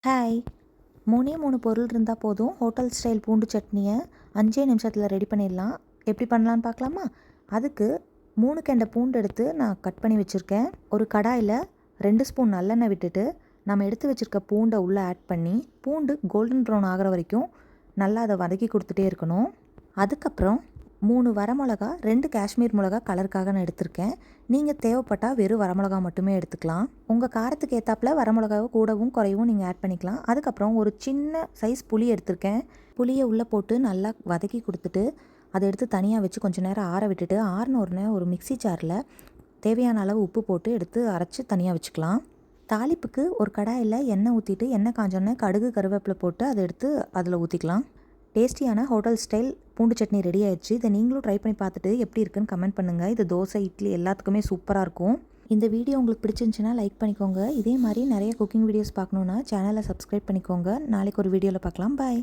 Hi! 3 பொருள் இருந்தா போதும். ஹோட்டல் ஸ்டைல் பூண்டு சட்னிய 5 நிமிஷத்துல ரெடி பண்ணிடலாம். எப்படி பண்ணலான்னு பார்க்கலாமா? அதுக்கு 3 கெண்ட பூண்டு எடுத்து நான் கட் பண்ணி வச்சுருக்கேன். ஒரு கடாயில 2 ஸ்பூன் நல்லெண்ணெய் விட்டுட்டு, நம்ம எடுத்து வச்சிருக்க பூண்ட உள்ள ஆட் பண்ணி, பூண்டு கோல்டன் ப்ரவுன் ஆகுற வரைக்கும் நல்லா அத வதக்கி குடுத்துட்டே இருக்கணும். அதுக்கப்புறம் 3 வரமிளகா, 2 காஷ்மீர் மிளகா கலருக்காக நான் எடுத்திருக்கேன். நீங்க தேவைப்பட்டா வெறும் வரமிளகா மட்டுமே எடுத்துக்கலாம். உங்க காரத்துக்கு ஏத்தாப்புல வரமிளகாவ கூடவும், குறையவும் நீங்க ஆட் பண்ணிக்கலாம். அதுக்கப்புறம் ஒரு சின்ன சைஸ் புளி எடுத்திருக்கேன். புளிய உள்ள போட்டு நல்லா வதக்கி குடுத்துட்டு, அத எடுத்து தனியா வச்சு கொஞ்ச நேரம் ஆற விட்டுட்டு, ஆறுன உடனே ஒரு மிக்ஸி ஜார்ல தேவையான அளவு உப்பு போட்டு எடுத்து அரைச்சு தனியா வச்சுக்கலாம். தாளிப்புக்கு ஒரு கடாயில எண்ணெய் ஊத்திட்டு, எண்ணெய் காஞ்சோனே கடுகு, கருவேப்பிலை போட்டு அத எடுத்து அதில ஊத்திக்கலாம். டேஸ்டியான ஹோட்டல் ஸ்டைல் பூண்டு சட்னி ரெடி ஆயிடுச்சு. இதை நீங்களும் ட்ரை பண்ணி பார்த்துட்டு எப்படி இருக்குன்னு கமெண்ட் பண்ணுங்கள். இது தோசை, இட்லி எல்லாத்துக்குமே சூப்பராக இருக்கும். இந்த வீடியோ உங்களுக்கு பிடிச்சிருந்துச்சுன்னா லைக் பண்ணிக்கோங்க. இதே மாதிரி நிறைய குக்கிங் வீடியோஸ் பார்க்கணுன்னா சேனலை சப்ஸ்கிரைப் பண்ணிக்கோங்க. நாளைக்கு ஒரு வீடியோவில் பார்க்கலாம். பாய்.